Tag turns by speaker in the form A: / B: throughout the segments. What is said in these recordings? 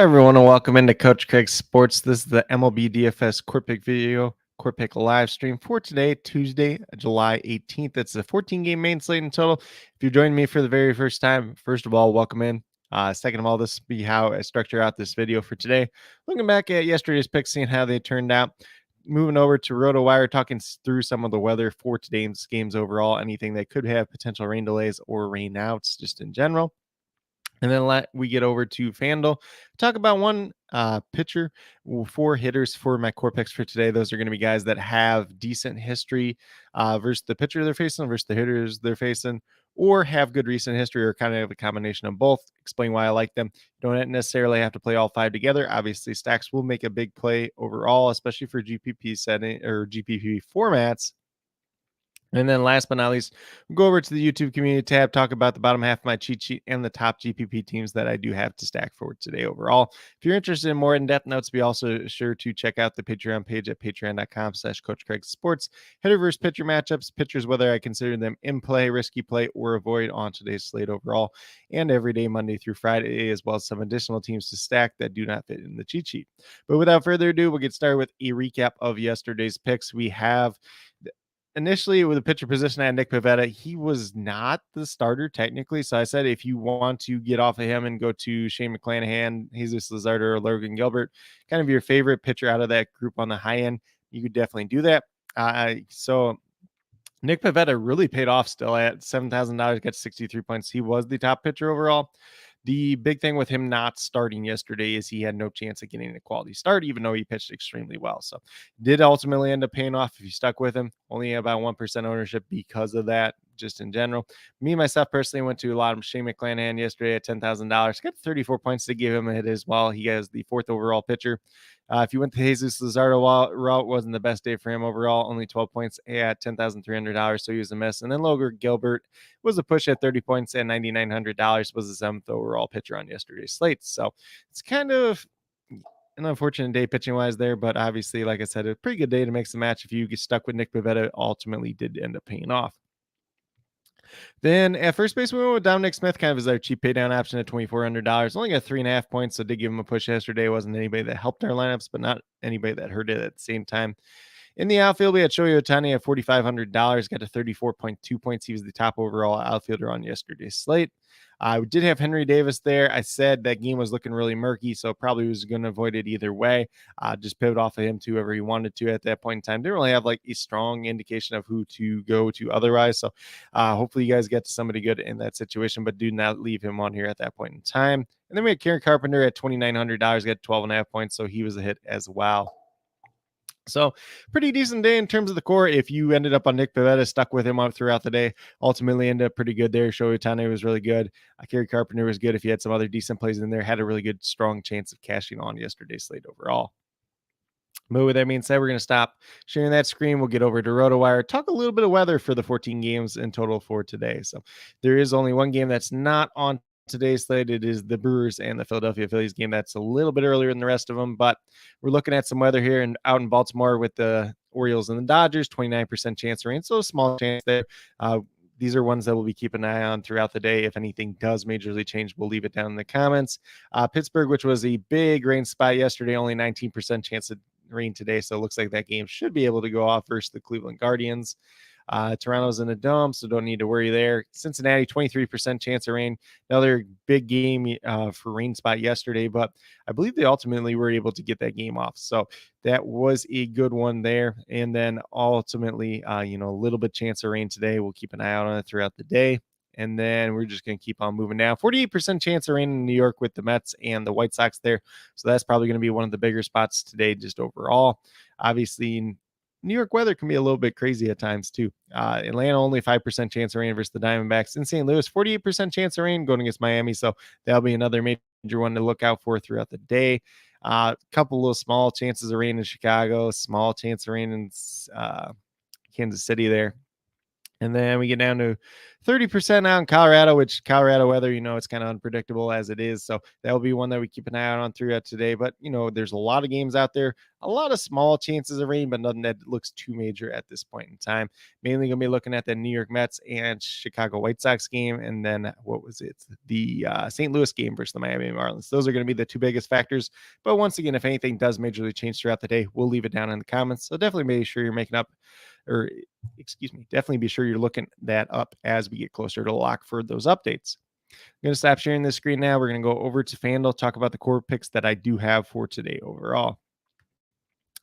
A: everyone, and welcome into Coach Craig's Sports. This is the MLB DFS Core Pick Core Pick live stream for today, Tuesday, July 18th. It's a 14-game main slate in total. If you're joining me for the very first time, first of all, welcome in. Second of all, this will be how I structure out this video for today. Looking back at yesterday's picks, seeing how they turned out. Moving over to RotoWire, talking through some of the weather for today's games overall, anything that could have potential rain delays or rain outs just in general. And then we get over to FanDuel, talk about one pitcher, 4 hitters for my core picks for today. Those are going to be guys that have decent history versus the pitcher they're facing, versus the hitters they're facing, or have good recent history, or kind of a combination of both. Explain why I like them. You don't necessarily have to play all 5 together. Obviously, stacks will make a big play overall, especially for GPP setting or GPP formats. And then last but not least, we'll go over to the YouTube community tab, talk about the bottom half of my cheat sheet and the top GPP teams that I do have to stack for today overall. If you're interested in more in-depth notes, be also sure to check out the Patreon page at patreon.com/Coach Craig Sports. Hitter versus pitcher matchups, pitchers, whether I consider them in play, risky play, or avoid on today's slate overall, and every day, Monday through Friday, as well as some additional teams to stack that do not fit in the cheat sheet. But without further ado, we'll get started with a recap of yesterday's picks. We have initially with the pitcher position, I had Nick Pivetta. He was not the starter technically. So I said, if you want to get off of him and go to Shane McClanahan, Jesus Luzardo, or Logan Gilbert, kind of your favorite pitcher out of that group on the high end, you could definitely do that. So Nick Pivetta really paid off still at $7,000, got 63 points. He was the top pitcher overall. The big thing with him not starting yesterday is he had no chance of getting a quality start, even though he pitched extremely well. So did ultimately end up paying off if you stuck with him. Only about 1% ownership because of that, just in general. Me, myself, personally went to a lot of Shane McClanahan yesterday at $10,000. Got 34 points to give him a hit as well. He has the 4th overall pitcher. If you went the Jesus Luzardo route, wasn't the best day for him overall. Only 12 points at $10,300, so he was a miss. And then Logan Gilbert was a push at 30 points at $9,900, was the 7th overall pitcher on yesterday's slate. So it's kind of an unfortunate day pitching-wise there, but obviously, like I said, a pretty good day to make some match. If you get stuck with Nick Pivetta, ultimately did end up paying off. Then at first base, we went with Dominic Smith, kind of as our cheap pay down option at $2,400. Only got 3.5 points, so did give him a push yesterday. Wasn't anybody that helped our lineups, but not anybody that hurt it at the same time. In the outfield, we had Shohei Ohtani at $4,500, got to 34.2 points. He was the top overall outfielder on yesterday's slate. We did have Henry Davis there. I said that game was looking really murky, so probably was going to avoid it either way. Just pivot off of him to whoever he wanted to at that point in time. Didn't really have like a strong indication of who to go to otherwise. So hopefully you guys get to somebody good in that situation, but do not leave him on here at that point in time. And then we had Karen Carpenter at $2,900, got 12.5 points, so he was a hit as well. So pretty decent day in terms of the core. If you ended up on Nick Pivetta, stuck with him up throughout the day, ultimately ended up pretty good there. Shohei Ohtani was really good. Kerry Carpenter was good. If you had some other decent plays in there, had a really good, strong chance of cashing on yesterday's slate overall. But with that being said, we're going to stop sharing that screen. We'll get over to RotoWire, talk a little bit of weather for the 14 games in total for today. So there is only one game that's not on today's slate. It is the Brewers and the Philadelphia Phillies game. That's a little bit earlier than the rest of them, but we're looking at some weather here and out in Baltimore with the Orioles and the Dodgers. 29% chance of rain, so a small chance there. These are ones that we'll be keeping an eye on throughout the day. If anything does majorly change, we'll leave it down in the comments. Pittsburgh, which was a big rain spot yesterday, only 19% chance of rain today, so it looks like that game should be able to go off versus the Cleveland Guardians. Toronto's in a dome, so don't need to worry there. Cincinnati, 23% chance of rain. Another big game for rain spot yesterday, but I believe they ultimately were able to get that game off. So that was a good one there. And then ultimately, a little bit chance of rain today. We'll keep an eye out on it throughout the day. And then we're just going to keep on moving down. 48% chance of rain in New York with the Mets and the White Sox there. So that's probably going to be one of the bigger spots today, just overall. Obviously, New York weather can be a little bit crazy at times too. Atlanta, only 5% chance of rain versus the Diamondbacks. In St. Louis, 48% chance of rain going against Miami. So that'll be another major one to look out for throughout the day. A couple little small chances of rain in Chicago, small chance of rain in Kansas City there. And then we get down to 30% out in Colorado, which Colorado weather, it's kind of unpredictable as it is. So that'll be one that we keep an eye out on throughout today. But, there's a lot of games out there, a lot of small chances of rain, but nothing that looks too major at this point in time. Mainly going to be looking at the New York Mets and Chicago White Sox game. And then what was it? The St. Louis game versus the Miami Marlins. Those are going to be the two biggest factors. But once again, if anything does majorly change throughout the day, we'll leave it down in the comments. So definitely make sure you're making up or definitely be sure you're looking that up as we get closer to lock for those updates. I'm going to stop sharing this screen now. We're going to go over to FanDuel, talk about the core picks that I do have for today overall.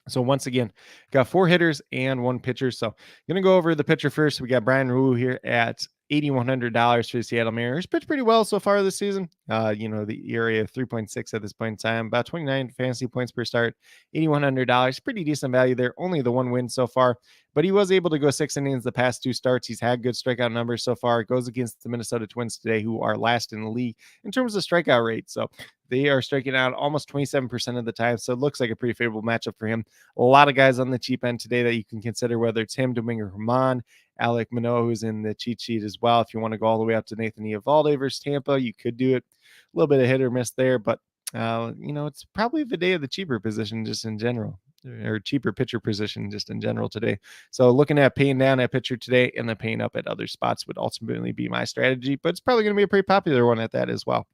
A: So once again, got 4 hitters and 1 pitcher. So I'm going to go over the pitcher first. We got Brian Wu here at $8,100 for the Seattle Mariners. Pitched pretty well so far this season. The ERA of 3.6 at this point in time, about 29 fantasy points per start, $8,100. Pretty decent value there. Only the 1 win so far, but he was able to go 6 innings the past 2 starts. He's had good strikeout numbers so far. It goes against the Minnesota Twins today, who are last in the league in terms of strikeout rate. So they are striking out almost 27% of the time. So it looks like a pretty favorable matchup for him. A lot of guys on the cheap end today that you can consider, whether it's him, Domingo Germán, Alek Manoah, who's in the cheat sheet as well. If you want to go all the way up to Nathan Eovaldi versus Tampa, you could do it. A little bit of hit or miss there, but it's probably the day of the cheaper position just in general, or cheaper pitcher position just in general today. So looking at paying down at pitcher today and then paying up at other spots would ultimately be my strategy, but it's probably going to be a pretty popular one at that as well.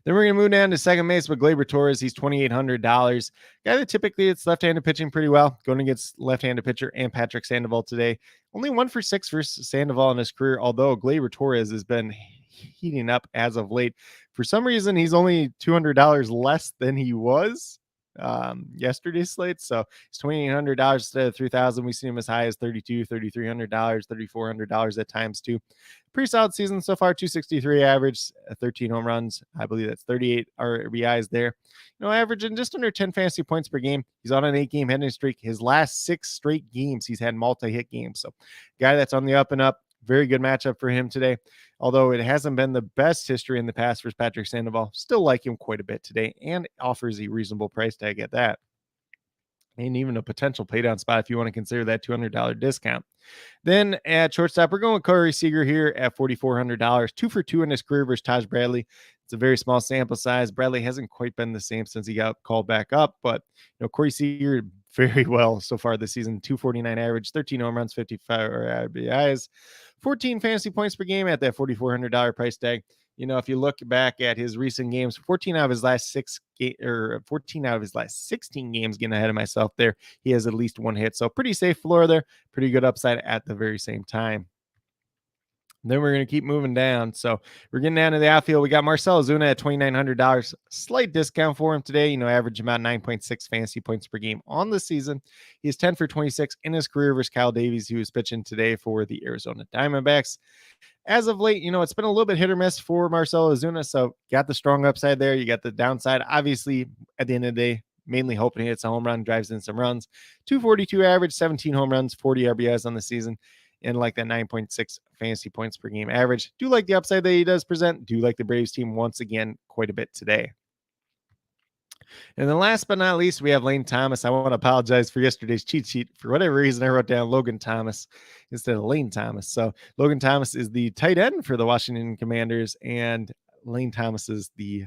A: Then we're going to move down to second base with Gleyber Torres. He's $2,800. Guy that typically it's left-handed pitching pretty well. Going against left-handed pitcher and Patrick Sandoval today. Only 1 for 6 versus Sandoval in his career, although Gleyber Torres has been heating up as of late. For some reason, he's only $200 less than he was yesterday's slate. So it's $2,800 instead of $3,000. We've seen him as high as $3,200, $3,300, $3,400 at times too. Pretty solid season so far. 263 average, 13 home runs. I believe that's 38 RBIs there. Averaging just under 10 fantasy points per game. He's on an 8-game hitting streak. His last 6 straight games, he's had multi-hit games. So guy that's on the up and up. Very good matchup for him today. Although it hasn't been the best history in the past for Patrick Sandoval, still like him quite a bit today and offers a reasonable price tag at that. And even a potential paydown spot if you want to consider that $200 discount. Then at shortstop, we're going with Corey Seager here at $4,400. 2 for 2 in his career versus Taj Bradley. It's a very small sample size. Bradley hasn't quite been the same since he got called back up, but Corey Seager very well so far this season. 249 average, 13 home runs, 55 RBIs, 14 fantasy points per game at that $4,400 price tag. If you look back at his recent games, 14 out of his last 16 games, getting ahead of myself there, he has at least 1 hit. So pretty safe floor there, pretty good upside at the very same time. Then we're going to keep moving down. So we're getting down to the outfield. We got Marcell Ozuna at $2,900. Slight discount for him today. Average about 9.6 fantasy points per game on the season. He's 10 for 26 in his career versus Kyle Davies, who is pitching today for the Arizona Diamondbacks. As of late, it's been a little bit hit or miss for Marcell Ozuna. So got the strong upside there. You got the downside. Obviously, at the end of the day, mainly hoping he hits a home run, drives in some runs. 242 average, 17 home runs, 40 RBIs on the season. And like that 9.6 fantasy points per game average. Do like the upside that he does present. Do like the Braves team once again quite a bit today. And then last but not least, we have Lane Thomas. I want to apologize for yesterday's cheat sheet. For whatever reason, I wrote down Logan Thomas instead of Lane Thomas. So Logan Thomas is the tight end for the Washington Commanders, and Lane Thomas is the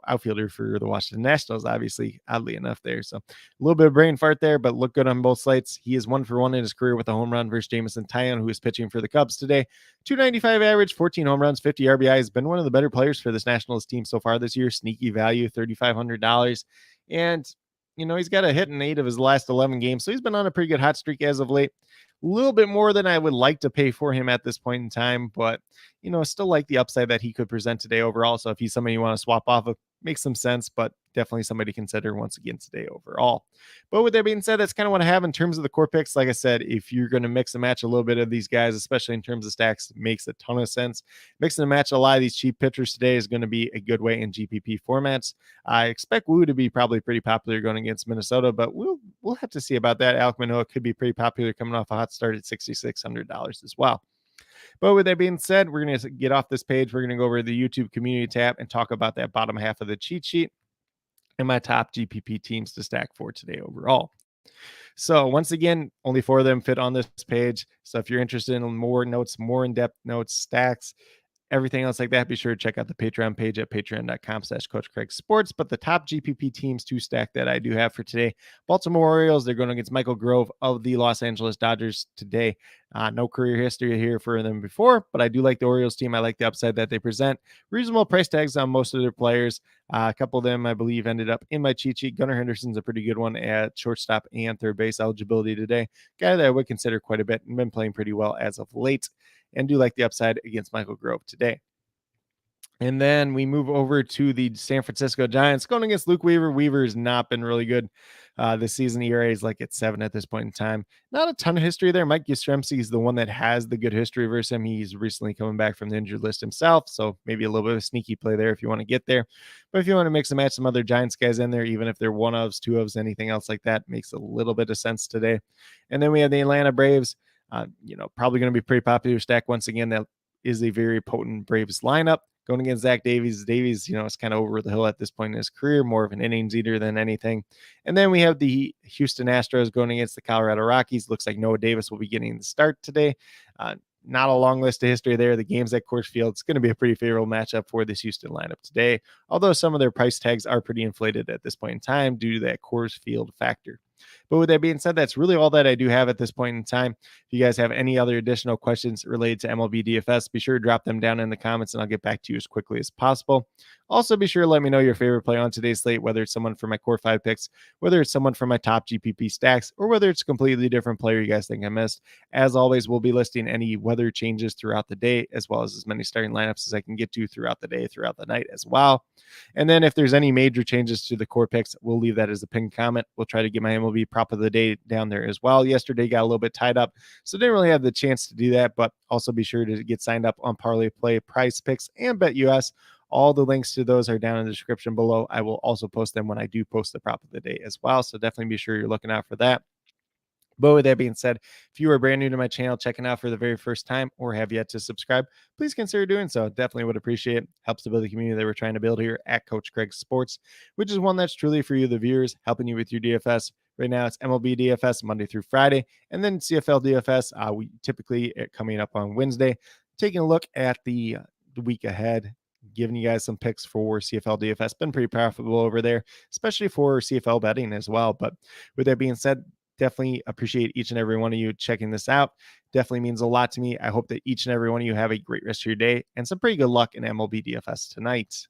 A: outfielder for the Washington Nationals, obviously, oddly enough there. So a little bit of brain fart there, but look good on both slates. He is 1 for 1 in his career with a home run versus Jameson Taillon, who is pitching for the Cubs today. 295 average, 14 home runs, 50 RBI. Has been one of the better players for this Nationals team so far this year. Sneaky value, $3,500. And, he's got a hit in 8 of his last 11 games. So he's been on a pretty good hot streak as of late. A little bit more than I would like to pay for him at this point in time, but still like the upside that he could present today overall. So if he's somebody you want to swap off of, makes some sense, but definitely somebody to consider once again today overall. But with that being said, that's kind of what I have in terms of the core picks. Like I said, if you're going to mix and match a little bit of these guys, especially in terms of stacks, it makes a ton of sense. Mixing and match a lot of these cheap pitchers today is going to be a good way in GPP formats. I expect Wu to be probably pretty popular going against Minnesota, but we'll have to see about that. Alek Manoah could be pretty popular coming off a hot start at $6,600 as well. But with that being said, we're going to get off this page. We're going to go over to the YouTube community tab and talk about that bottom half of the cheat sheet and my top GPP teams to stack for today overall. So once again, only 4 of them fit on this page. So if you're interested in more notes, more in-depth notes, stacks, everything else like that, be sure to check out the Patreon page at patreon.com/Coach Craig Sports. But the top GPP teams to stack that I do have for today: Baltimore Orioles, they're going against Michael Grove of the Los Angeles Dodgers today. No career history here for them before, but I do like the Orioles team. I like the upside that they present. Reasonable price tags on most of their players. A couple of them, I believe, ended up in my cheat sheet. Gunnar Henderson's a pretty good one at shortstop and third base eligibility today. Guy that I would consider quite a bit and been playing pretty well as of late, and do like the upside against Michael Grove today. And then we move over to the San Francisco Giants going against Luke Weaver. Weaver's not been really good this season. ERA is like at 7 at this point in time. Not a ton of history there. Mike Yastrzemski is the one that has the good history versus him. He's recently coming back from the injured list himself, so maybe a little bit of a sneaky play there if you want to get there. But if you want to mix and match some other Giants guys in there, even if they're one ofs, two ofs, anything else like that, makes a little bit of sense today. And then we have the Atlanta Braves. Probably going to be pretty popular stack once again. That is a very potent Braves lineup going against Zach Davies. Davies, is kind of over the hill at this point in his career, more of an innings eater than anything. And then we have the Houston Astros going against the Colorado Rockies. Looks like Noah Davis will be getting the start today. Not a long list of history there. The game's at Coors Field. It's going to be a pretty favorable matchup for this Houston lineup today, although some of their price tags are pretty inflated at this point in time due to that Coors Field factor. But with that being said, that's really all that I do have at this point in time. If you guys have any other additional questions related to MLB DFS, be sure to drop them down in the comments and I'll get back to you as quickly as possible. Also, be sure to let me know your favorite play on today's slate, whether it's someone from my core 5 picks, whether it's someone from my top GPP stacks, or whether it's a completely different player you guys think I missed. As always, we'll be listing any weather changes throughout the day, as well as many starting lineups as I can get to throughout the day, throughout the night as well. And then if there's any major changes to the core picks, we'll leave that as a pinned comment. We'll try to get my MLB prop of the day down there as well. Yesterday got a little bit tied up, so didn't really have the chance to do that, but also be sure to get signed up on Parlay Play, Price Picks, and BetUS. All the links to those are down in the description below. I will also post them when I do post the prop of the day as well, so definitely be sure you're looking out for that. But with that being said, if you are brand new to my channel, checking out for the very first time, or have yet to subscribe, please consider doing so. Definitely would appreciate it. Helps to build the community that we're trying to build here at Coach Craig Sports, which is one that's truly for you, the viewers, helping you with your DFS. Right now, it's MLB DFS Monday through Friday, and then CFL DFS. We typically coming up on Wednesday, taking a look at the week ahead, giving you guys some picks for CFL DFS. Been pretty profitable over there, especially for CFL betting as well. But with that being said, definitely appreciate each and every one of you checking this out. Definitely means a lot to me. I hope that each and every one of you have a great rest of your day and some pretty good luck in MLB DFS tonight.